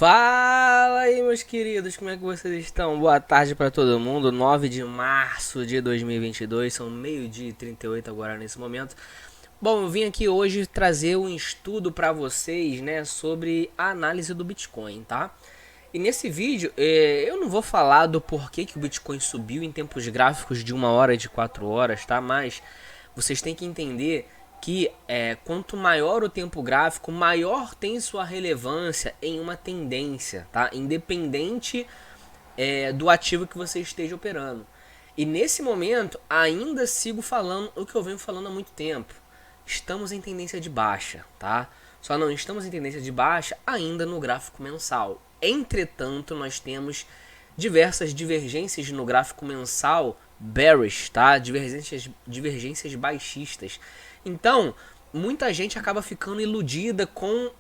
Fala aí, meus queridos, como é que vocês estão? Boa tarde para todo mundo. 9 de março de 2022, são meio-dia e 38 agora nesse momento. Bom, eu vim aqui hoje trazer um estudo para vocês, né, sobre a análise do Bitcoin, tá? E nesse vídeo, eu não vou falar do porquê que o Bitcoin subiu em tempos gráficos de 1 hora e de 4 horas, tá? Mas vocês têm que entender que quanto maior o tempo gráfico, maior tem sua relevância em uma tendência, tá? Independente do ativo que você esteja operando. E nesse momento, ainda sigo falando o que eu venho falando há muito tempo. Estamos em tendência de baixa, tá? Só não estamos em tendência de baixa ainda no gráfico mensal. Entretanto, nós temos diversas divergências no gráfico mensal bearish, tá? Divergências baixistas. Então, muita gente acaba ficando iludida com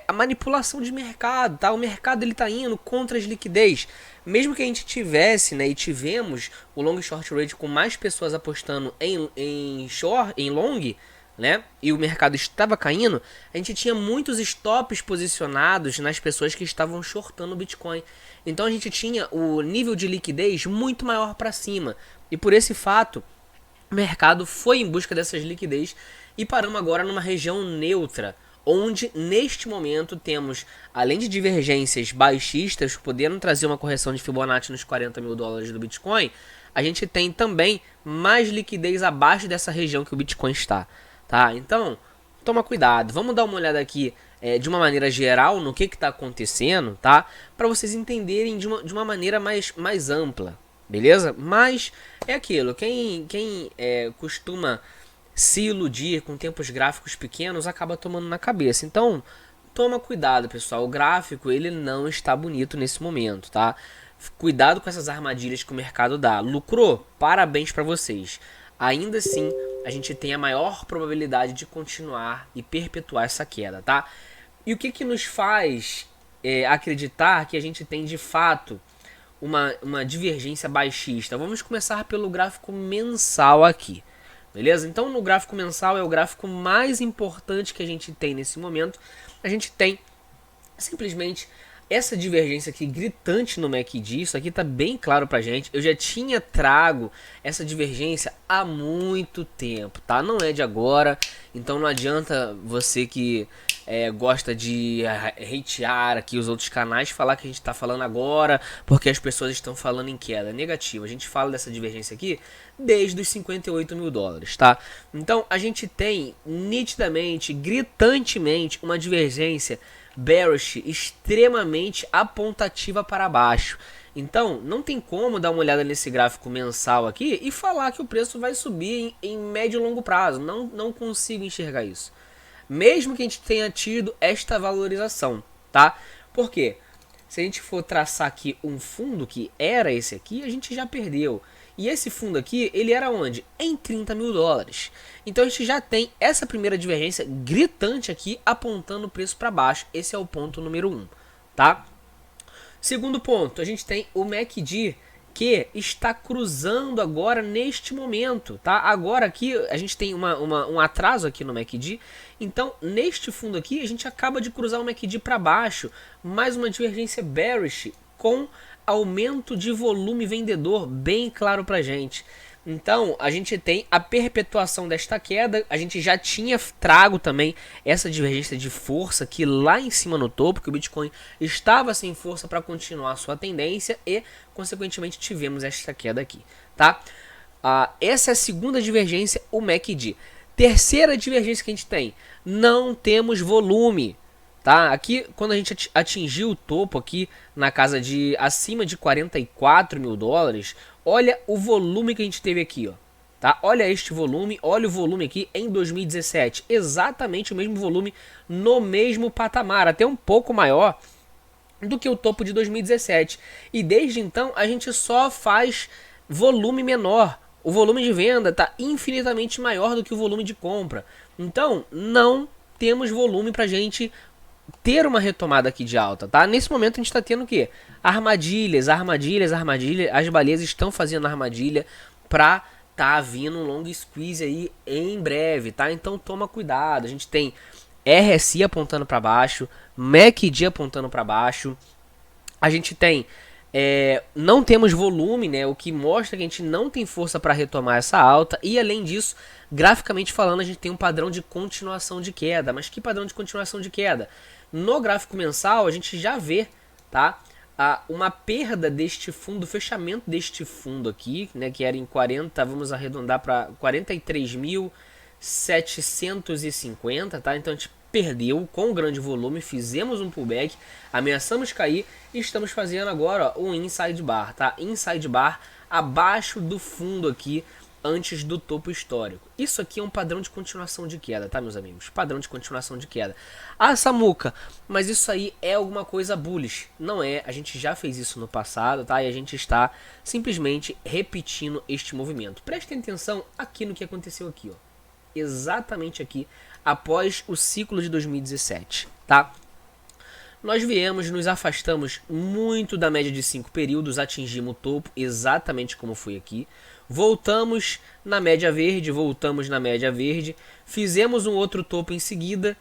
a manipulação de mercado, tá? O mercado ele tá indo contra as liquidez. Mesmo que a gente tivesse, né, e tivemos o long short rate com mais pessoas apostando em long, né, e o mercado estava caindo, a gente tinha muitos stops posicionados nas pessoas que estavam shortando o Bitcoin. Então a gente tinha o nível de liquidez muito maior para cima. E por esse fato, o mercado foi em busca dessas liquidez e paramos agora numa região neutra, onde neste momento temos, além de divergências baixistas, podendo trazer uma correção de Fibonacci nos 40 mil dólares do Bitcoin, a gente tem também mais liquidez abaixo dessa região que o Bitcoin está. Tá? Então, toma cuidado. Vamos dar uma olhada aqui de uma maneira geral no que está acontecendo, tá? Para vocês entenderem de uma maneira mais ampla, beleza? Mas é aquilo, quem costuma se iludir com tempos gráficos pequenos acaba tomando na cabeça. Então, toma cuidado, pessoal. O gráfico ele não está bonito nesse momento, tá? Cuidado com essas armadilhas que o mercado dá. Lucrou? Parabéns para vocês. Ainda assim, a gente tem a maior probabilidade de continuar e perpetuar essa queda, tá? E o que nos faz acreditar que a gente tem de fato uma divergência baixista? Vamos começar pelo gráfico mensal aqui, beleza? Então, no gráfico mensal é o gráfico mais importante que a gente tem nesse momento. A gente tem simplesmente essa divergência aqui gritante no MACD, isso aqui tá bem claro pra gente. Eu já tinha trago essa divergência há muito tempo, tá? Não é de agora, então não adianta você que gosta de hatear aqui os outros canais falar que a gente tá falando agora porque as pessoas estão falando em queda. Negativo, a gente fala dessa divergência aqui desde os 58 mil dólares, tá? Então a gente tem nitidamente, gritantemente uma divergência bearish extremamente apontativa para baixo. Então, não tem como dar uma olhada nesse gráfico mensal aqui e falar que o preço vai subir em médio e longo prazo. Não consigo enxergar isso. Mesmo que a gente tenha tido esta valorização, tá? Por quê? Se a gente for traçar aqui um fundo que era esse aqui, a gente já perdeu. E esse fundo aqui, ele era onde? Em 30 mil dólares. Então a gente já tem essa primeira divergência gritante aqui, apontando o preço para baixo. Esse é o ponto número 1, tá? Segundo ponto, a gente tem o MACD, que está cruzando agora neste momento, tá? Agora aqui a gente tem um atraso aqui no MACD. Então, neste fundo aqui, a gente acaba de cruzar o MACD para baixo. Mais uma divergência bearish com aumento de volume vendedor bem claro pra gente. Então, a gente tem a perpetuação desta queda. A gente já tinha trago também essa divergência de força aqui lá em cima no topo, que o Bitcoin estava sem força para continuar a sua tendência e, consequentemente, tivemos esta queda aqui, tá? Essa é a segunda divergência, o MACD. Terceira divergência que a gente tem, não temos volume. Tá? Aqui, quando a gente atingiu o topo aqui na casa de acima de 44 mil dólares, olha o volume que a gente teve aqui, ó. Tá? Olha este volume, olha o volume aqui em 2017, exatamente o mesmo volume no mesmo patamar, até um pouco maior do que o topo de 2017. E desde então a gente só faz volume menor. O volume de venda está infinitamente maior do que o volume de compra. Então, não temos volume para a gente ter uma retomada aqui de alta, tá? Nesse momento a gente está tendo o quê? Armadilhas. As baleias estão fazendo armadilha para tá vindo um long squeeze aí em breve, tá? Então toma cuidado. A gente tem RSI apontando para baixo, MACD apontando para baixo. A gente tem, não temos volume, né, o que mostra que a gente não tem força para retomar essa alta. E além disso, graficamente falando, a gente tem um padrão de continuação de queda. Mas que padrão de continuação de queda? No gráfico mensal, a gente já vê, tá, uma perda deste fundo, fechamento deste fundo aqui, né, que era em 40, vamos arredondar para 43.750, tá? Então a gente perdeu com grande volume, fizemos um pullback, ameaçamos cair e estamos fazendo agora ó, um inside bar, tá? Inside bar abaixo do fundo aqui, antes do topo histórico. Isso aqui é um padrão de continuação de queda, tá, meus amigos? Padrão de continuação de queda. Ah, Samuca, mas isso aí é alguma coisa bullish. Não é, a gente já fez isso no passado, tá? E a gente está simplesmente repetindo este movimento. Prestem atenção aqui no que aconteceu aqui, ó. Exatamente aqui, após o ciclo de 2017, tá? Nós viemos, nos afastamos muito da média de 5 períodos, atingimos o topo, exatamente como foi aqui. Voltamos na média verde, fizemos um outro topo em seguida,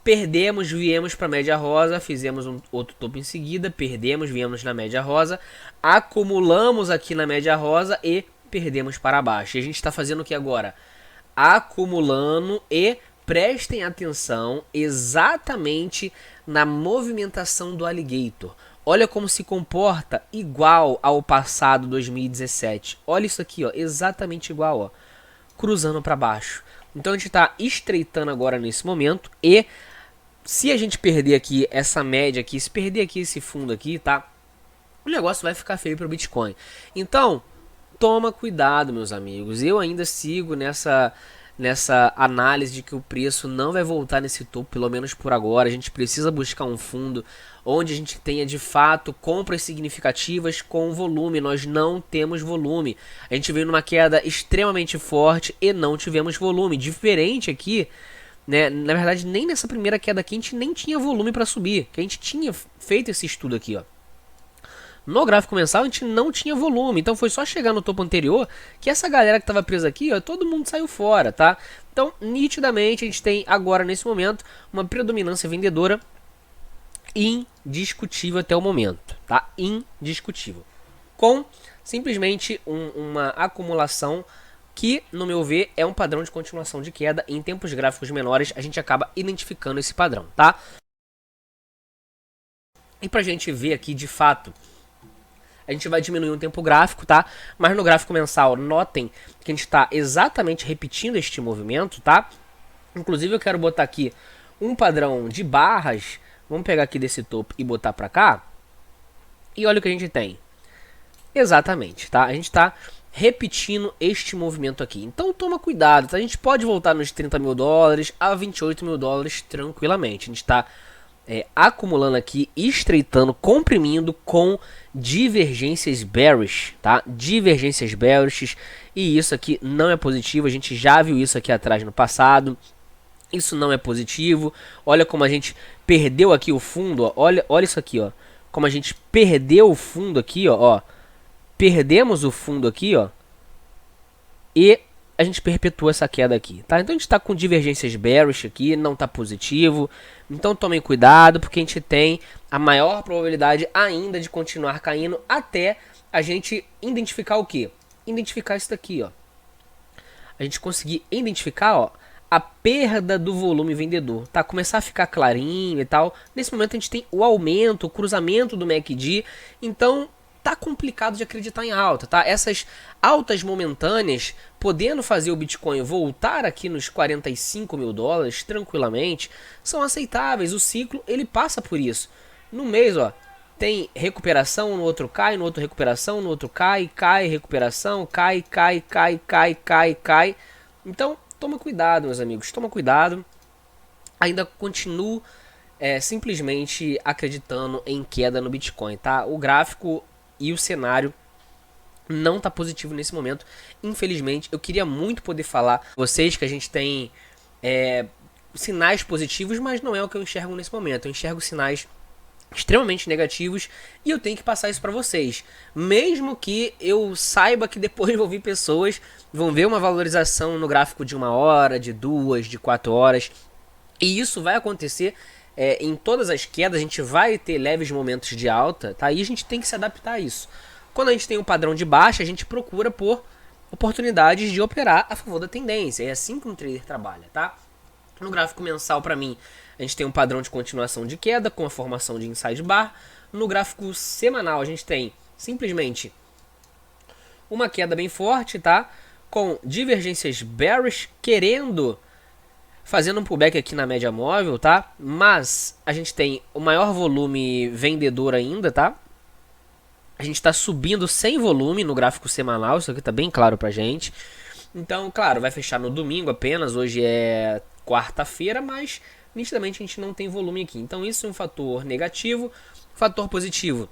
perdemos, viemos para a média rosa, fizemos um outro topo em seguida, perdemos, viemos na média rosa, acumulamos aqui na média rosa e perdemos para baixo. E a gente está fazendo o que agora? Acumulando e prestem atenção exatamente na movimentação do alligator. Olha como se comporta igual ao passado 2017. Olha isso aqui, ó, exatamente igual, ó, cruzando para baixo. Então a gente está estreitando agora nesse momento e se a gente perder aqui essa média aqui, se perder aqui esse fundo aqui, tá? O negócio vai ficar feio para o Bitcoin. Então, toma cuidado, meus amigos. Eu ainda sigo nessa análise de que o preço não vai voltar nesse topo, pelo menos por agora. A gente precisa buscar um fundo onde a gente tenha de fato compras significativas com volume. Nós não temos volume. A gente veio numa queda extremamente forte e não tivemos volume. Diferente aqui, né? Na verdade, nem nessa primeira queda aqui a gente nem tinha volume para subir, que a gente tinha feito esse estudo aqui, ó. No gráfico mensal a gente não tinha volume, então foi só chegar no topo anterior que essa galera que estava presa aqui, ó, todo mundo saiu fora, tá? Então, nitidamente, a gente tem agora, nesse momento, uma predominância vendedora indiscutível até o momento, tá? Indiscutível. Com simplesmente uma acumulação que, no meu ver, é um padrão de continuação de queda. Em tempos gráficos menores, a gente acaba identificando esse padrão, tá? E pra gente ver aqui, de fato, a gente vai diminuir um tempo gráfico, tá? Mas no gráfico mensal, notem que a gente está exatamente repetindo este movimento, tá? Inclusive eu quero botar aqui um padrão de barras. Vamos pegar aqui desse topo e botar pra cá. E olha o que a gente tem. Exatamente, tá? A gente está repetindo este movimento aqui. Então toma cuidado, tá? A gente pode voltar nos 30 mil dólares a 28 mil dólares tranquilamente. A gente está acumulando aqui, estreitando, comprimindo com divergências bearish, tá? Divergências bearish, e isso aqui não é positivo. A gente já viu isso aqui atrás no passado. Isso não é positivo. Olha como a gente perdeu aqui o fundo, ó. Olha isso aqui, ó. Como a gente perdeu o fundo aqui, ó. Perdemos o fundo aqui, ó. E a gente perpetua essa queda aqui, tá? Então a gente tá com divergências bearish aqui, não tá positivo. Então tomem cuidado, porque a gente tem a maior probabilidade ainda de continuar caindo até a gente identificar o quê? Identificar isso daqui, ó. A gente conseguir identificar, ó, a perda do volume vendedor, tá? Começar a ficar clarinho e tal. Nesse momento a gente tem o aumento, o cruzamento do MACD. Então tá complicado de acreditar em alta, tá? Essas altas momentâneas, podendo fazer o Bitcoin voltar aqui nos 45 mil dólares tranquilamente, são aceitáveis. O ciclo, ele passa por isso. No mês, ó, tem recuperação, no outro cai, no outro recuperação, no outro cai, recuperação, cai. Então, toma cuidado, meus amigos, toma cuidado. Ainda continuo simplesmente acreditando em queda no Bitcoin, tá? O gráfico e o cenário não tá positivo nesse momento, infelizmente. Eu queria muito poder falar com vocês que a gente tem sinais positivos, mas não é o que eu enxergo nesse momento. Eu enxergo sinais extremamente negativos e eu tenho que passar isso para vocês, mesmo que eu saiba que depois vou vir pessoas, vão ver uma valorização no gráfico de 1 hora, de 2, de 4 horas. E isso vai acontecer em todas as quedas, a gente vai ter leves momentos de alta, tá? E a gente tem que se adaptar a isso. Quando a gente tem um padrão de baixa, a gente procura por oportunidades de operar a favor da tendência. É assim que um trader trabalha, tá? No gráfico mensal, para mim, a gente tem um padrão de continuação de queda com a formação de inside bar. No gráfico semanal, a gente tem simplesmente uma queda bem forte, tá? Com divergências bearish fazendo um pullback aqui na média móvel, tá? Mas a gente tem o maior volume vendedor ainda, tá? A gente está subindo sem volume no gráfico semanal, isso aqui tá bem claro pra gente. Então, claro, vai fechar no domingo apenas, hoje é quarta-feira, mas nitidamente a gente não tem volume aqui. Então isso é um fator negativo. Fator positivo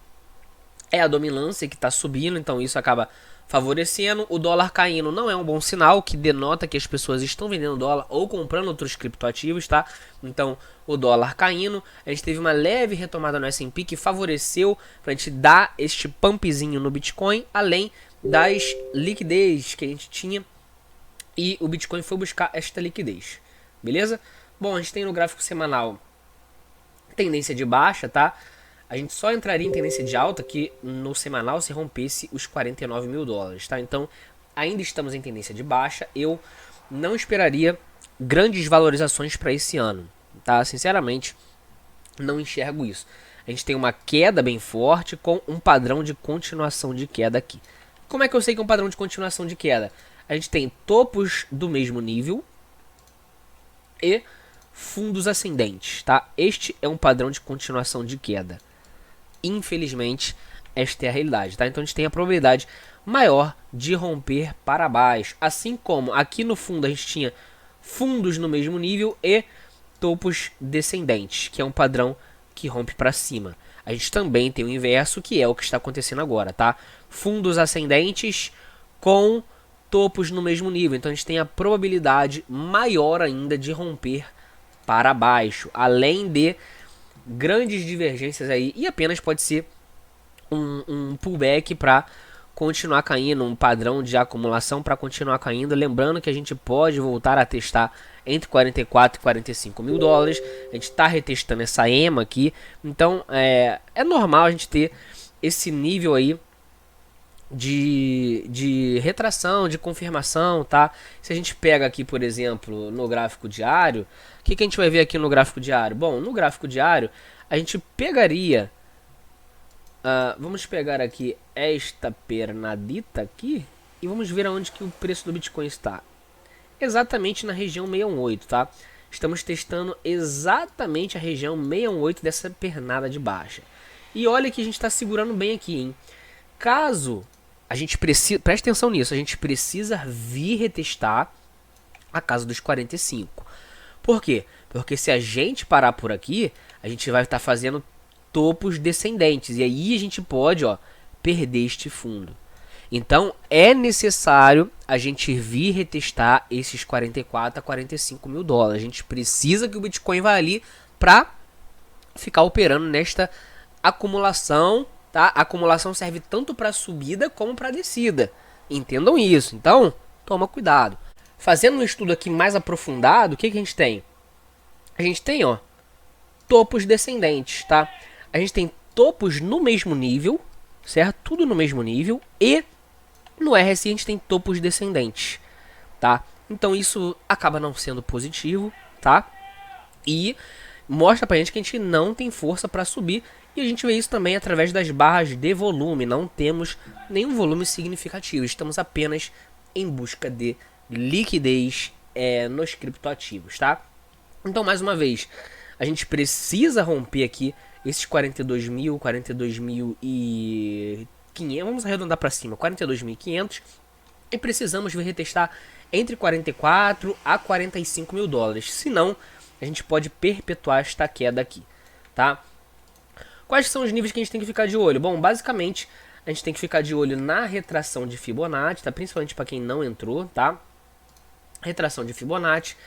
é a dominância que está subindo, então isso acaba favorecendo. O dólar caindo não é um bom sinal, que denota que as pessoas estão vendendo dólar ou comprando outros criptoativos, tá? Então, o dólar caindo, a gente teve uma leve retomada no S&P que favoreceu para a gente dar este pumpzinho no Bitcoin, além das liquidez que a gente tinha, e o Bitcoin foi buscar esta liquidez, beleza? Bom, a gente tem no gráfico semanal tendência de baixa, tá? A gente só entraria em tendência de alta que no semanal se rompesse os 49 mil dólares, tá? Então, ainda estamos em tendência de baixa. Eu não esperaria grandes valorizações para esse ano, tá? Sinceramente, não enxergo isso. A gente tem uma queda bem forte com um padrão de continuação de queda aqui. Como é que eu sei que é um padrão de continuação de queda? A gente tem topos do mesmo nível e fundos ascendentes, tá? Este é um padrão de continuação de queda. Infelizmente, esta é a realidade, tá? Então a gente tem a probabilidade maior de romper para baixo. Assim como aqui no fundo a gente tinha fundos no mesmo nível e topos descendentes, que é um padrão que rompe para cima. A gente também tem o inverso, que é o que está acontecendo agora, tá? Fundos ascendentes com topos no mesmo nível. Então a gente tem a probabilidade maior ainda de romper para baixo, além de grandes divergências aí, e apenas pode ser um pullback para continuar caindo, um padrão de acumulação para continuar caindo. Lembrando que a gente pode voltar a testar entre 44 e 45 mil dólares. A gente está retestando essa EMA aqui, então é normal a gente ter esse nível aí de retração, de confirmação, tá? Se a gente pega aqui, por exemplo, no gráfico diário, o que a gente vai ver aqui no gráfico diário? Bom, no gráfico diário, a gente pegaria, vamos pegar aqui esta pernadita aqui, e vamos ver aonde que o preço do Bitcoin está. Exatamente na região 618, tá? Estamos testando exatamente a região 618 dessa pernada de baixa. E olha que a gente está segurando bem aqui, hein? Caso a gente precisa, preste atenção nisso, a gente precisa vir retestar a casa dos 45. Por quê? Porque se a gente parar por aqui, a gente vai estar fazendo topos descendentes. E aí a gente pode, perder este fundo. Então é necessário a gente vir retestar esses 44 a 45 mil dólares. A gente precisa que o Bitcoin vá ali para ficar operando nesta acumulação. Tá? A acumulação serve tanto para subida como para descida. Entendam isso. Então, toma cuidado. Fazendo um estudo aqui mais aprofundado, o que a gente tem? A gente tem, topos descendentes, tá? A gente tem topos no mesmo nível, certo? Tudo no mesmo nível. E no RSI a gente tem topos descendentes, tá? Então isso acaba não sendo positivo, tá? E mostra pra gente que a gente não tem força para subir. E a gente vê isso também através das barras de volume. Não temos nenhum volume significativo. Estamos apenas em busca de liquidez nos criptoativos, tá? Então, mais uma vez, a gente precisa romper aqui esses 42.500. Vamos arredondar para cima, 42.500. E precisamos vir retestar entre 44 a 45 mil dólares. Senão, a gente pode perpetuar esta queda aqui, tá? Quais são os níveis que a gente tem que ficar de olho? Bom, basicamente, a gente tem que ficar de olho na retração de Fibonacci, tá? Principalmente para quem não entrou, tá? Retração de Fibonacci,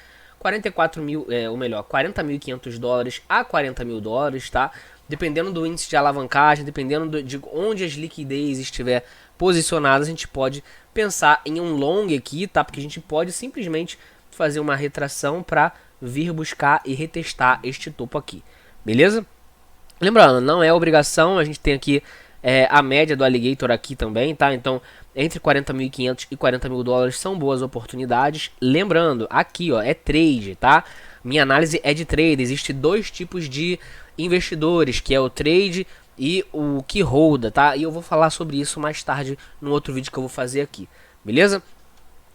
40.500 dólares a 40 mil dólares, tá? Dependendo do índice de alavancagem, dependendo de onde as liquidez estiver posicionadas, a gente pode pensar em um long aqui, tá? Porque a gente pode simplesmente fazer uma retração para vir buscar e retestar este topo aqui, beleza? Lembrando, não é obrigação, a gente tem aqui a média do Alligator aqui também, tá? Então, entre 40.500 e 40 mil dólares são boas oportunidades. Lembrando, aqui ó, é trade, tá? Minha análise é de trade, existe dois tipos de investidores, que é o trade e o que holda, tá? E eu vou falar sobre isso mais tarde no outro vídeo que eu vou fazer aqui, beleza?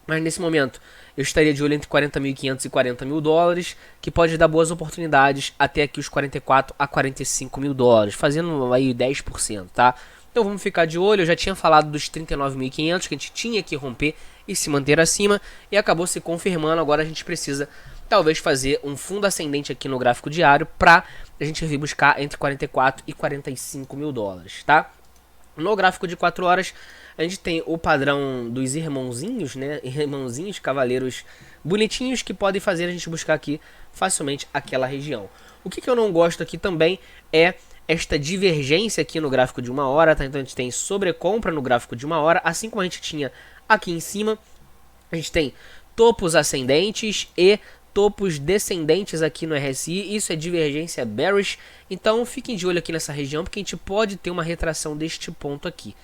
Mas nesse momento eu estaria de olho entre 40.500 e 40 mil dólares, que pode dar boas oportunidades até aqui os 44 a 45 mil dólares, fazendo aí 10%, tá? Então vamos ficar de olho. Eu já tinha falado dos 39.500 que a gente tinha que romper e se manter acima, e acabou se confirmando. Agora a gente precisa talvez fazer um fundo ascendente aqui no gráfico diário para a gente vir buscar entre 44 e 45 mil dólares, tá? No gráfico de 4 horas, a gente tem o padrão dos irmãozinhos, né? Irmãozinhos, cavaleiros bonitinhos que podem fazer a gente buscar aqui facilmente aquela região. O que eu não gosto aqui também é esta divergência aqui no gráfico de 1 hora, tá? Então a gente tem sobrecompra no gráfico de 1 hora, assim como a gente tinha aqui em cima. A gente tem topos ascendentes e topos descendentes aqui no RSI, isso é divergência bearish, então fiquem de olho aqui nessa região, porque a gente pode ter uma retração deste ponto aqui,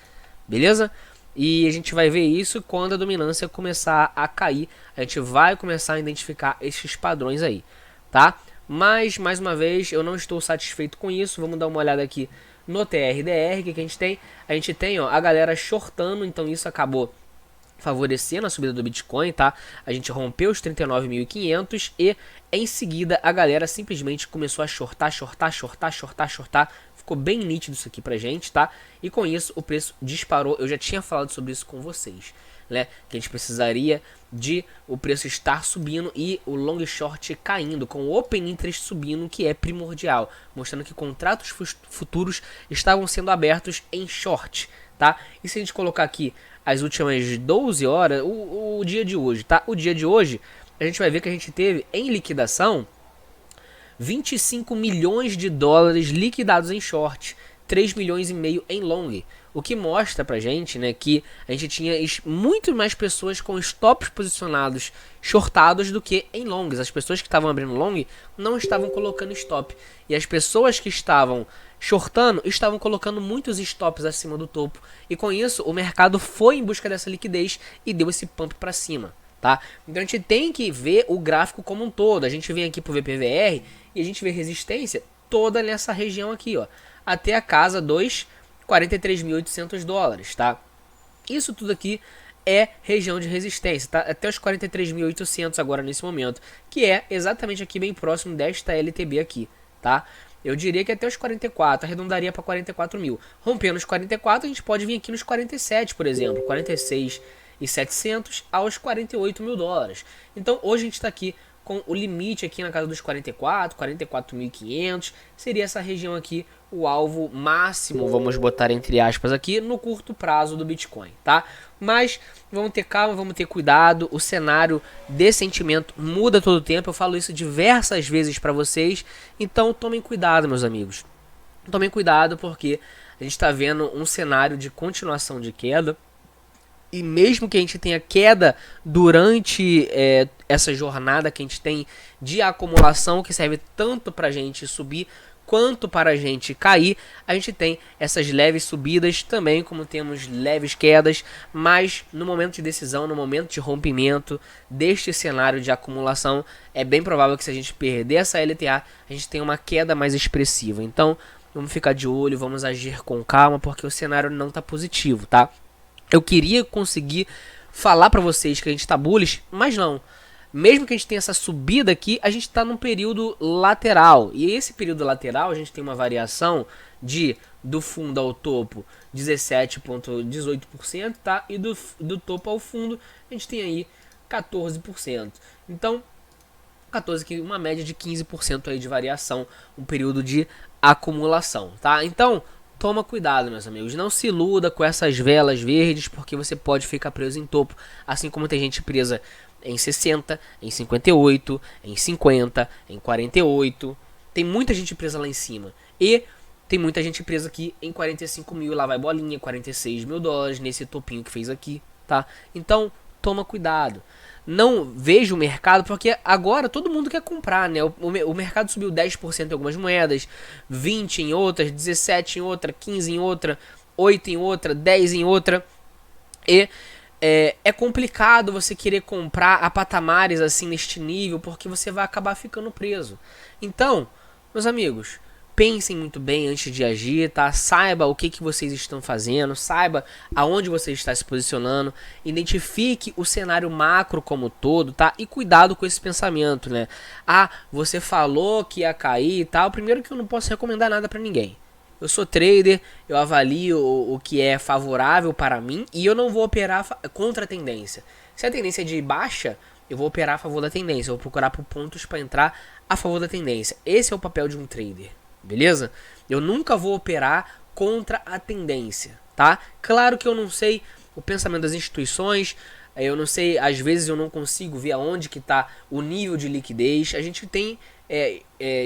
beleza? E a gente vai ver isso quando a dominância começar a cair, a gente vai começar a identificar esses padrões aí, tá? Mas, mais uma vez, eu não estou satisfeito com isso, vamos dar uma olhada aqui no TRDR, que a gente tem? A gente tem ó, a galera shortando, então isso acabou favorecendo a subida do Bitcoin, tá? A gente rompeu os 39.500 e em seguida a galera simplesmente começou a shortar. Ficou bem nítido isso aqui pra gente, tá? E com isso o preço disparou. Eu já tinha falado sobre isso com vocês, né? Que a gente precisaria de o preço estar subindo e o long short caindo, com o open interest subindo, que é primordial, mostrando que contratos futuros estavam sendo abertos em short, tá? E se a gente colocar aqui as últimas 12 horas, o dia de hoje, tá? O dia de hoje, a gente vai ver que a gente teve em liquidação 25 milhões de dólares liquidados em short, 3 milhões e meio em long, o que mostra pra gente, né, que a gente tinha muito mais pessoas com stops posicionados shortados do que em longs. As pessoas que estavam abrindo long não estavam colocando stop, e as pessoas que estavam shortando estavam colocando muitos stops acima do topo, e com isso o mercado foi em busca dessa liquidez e deu esse pump para cima, tá? Então a gente tem que ver o gráfico como um todo. A gente vem aqui pro VPVR e a gente vê resistência toda nessa região aqui, ó, até a casa dos 43.800 dólares, tá? Isso tudo aqui é região de resistência, tá? Até os 43.800 agora nesse momento, que é exatamente aqui bem próximo desta LTB aqui, tá? Eu diria que até os 44, arredondaria para 44 mil. Rompendo os 44, a gente pode vir aqui nos 47, por exemplo, 46.700 aos 48 mil dólares. Então hoje a gente está aqui com o limite aqui na casa dos 44.500, seria essa região aqui o alvo máximo, vamos botar entre aspas aqui, no curto prazo do Bitcoin, tá? Mas vamos ter calma, vamos ter cuidado, o cenário de sentimento muda todo o tempo, eu falo isso diversas vezes para vocês, então tomem cuidado, meus amigos. Tomem cuidado porque a gente está vendo um cenário de continuação de queda. E mesmo que a gente tenha queda durante essa jornada que a gente tem de acumulação, que serve tanto para a gente subir quanto para a gente cair, a gente tem essas leves subidas também, como temos leves quedas, mas no momento de decisão, no momento de rompimento deste cenário de acumulação, é bem provável que se a gente perder essa LTA, a gente tenha uma queda mais expressiva. Então vamos ficar de olho, vamos agir com calma, porque o cenário não está positivo, tá? Eu queria conseguir falar para vocês que a gente está bullish, mas não. Mesmo que a gente tenha essa subida aqui, a gente está num período lateral. E esse período lateral, a gente tem uma variação do fundo ao topo 17,18%, tá? E do topo ao fundo, a gente tem aí 14%. Então, 14 aqui, uma média de 15% aí de variação, um período de acumulação, tá? Então, toma cuidado, meus amigos, não se iluda com essas velas verdes, porque você pode ficar preso em topo, assim como tem gente presa em 60, em 58, em 50, em 48, tem muita gente presa lá em cima, e tem muita gente presa aqui em 45 mil, lá vai bolinha, 46 mil dólares, nesse topinho que fez aqui, tá? Então, toma cuidado. não vejo o mercado, porque agora todo mundo quer comprar, né? O mercado subiu 10% em algumas moedas, 20% em outras, 17% em outra, 15% em outra, 8% em outra, 10% em outra. E é complicado você querer comprar a patamares assim neste nível, porque você vai acabar ficando preso. Então, meus amigos, pensem muito bem antes de agir, tá? Saiba o que vocês estão fazendo, saiba aonde você está se posicionando, identifique o cenário macro como todo, tá? E cuidado com esse pensamento, né? Ah, você falou que ia cair e tal. Primeiro que eu não posso recomendar nada pra ninguém. Eu sou trader, eu avalio o que é favorável para mim e eu não vou operar contra a tendência. Se a tendência é de baixa, eu vou operar a favor da tendência, eu vou procurar por pontos para entrar a favor da tendência. Esse é o papel de um trader, beleza? Eu nunca vou operar contra a tendência, tá? Claro que eu não sei o pensamento das instituições, eu não sei, às vezes eu não consigo ver aonde que está o nível de liquidez. A gente tem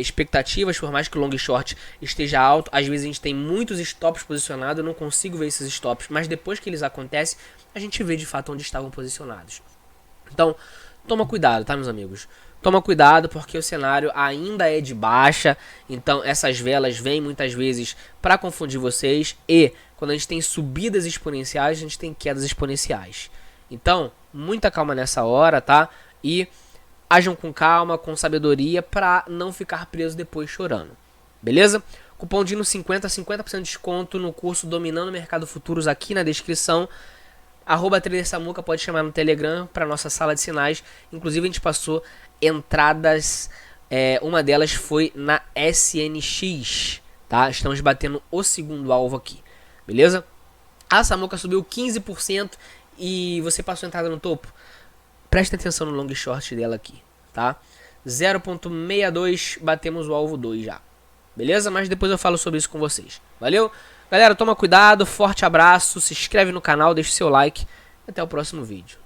expectativas, por mais que o long short esteja alto, às vezes a gente tem muitos stops posicionados, eu não consigo ver esses stops, mas depois que eles acontecem, a gente vê de fato onde estavam posicionados. Então, toma cuidado, tá, meus amigos? Toma cuidado porque o cenário ainda é de baixa, então essas velas vêm muitas vezes para confundir vocês e quando a gente tem subidas exponenciais, a gente tem quedas exponenciais. Então, muita calma nessa hora, tá? E ajam com calma, com sabedoria, para não ficar preso depois chorando. Beleza? Cupom DINO 50% de desconto no curso Dominando Mercado Futuros aqui na descrição. @TraderSamuca, pode chamar no Telegram para nossa sala de sinais. Inclusive a gente passou entradas, uma delas foi na SNX, tá? Estamos batendo o segundo alvo aqui, beleza? A Samuca subiu 15% e você passou entrada no topo. Presta atenção no long short dela aqui, tá? 0.62, batemos o alvo 2 já. Beleza? Mas depois eu falo sobre isso com vocês. Valeu? Galera, toma cuidado, forte abraço, se inscreve no canal, deixa seu like. Até o próximo vídeo.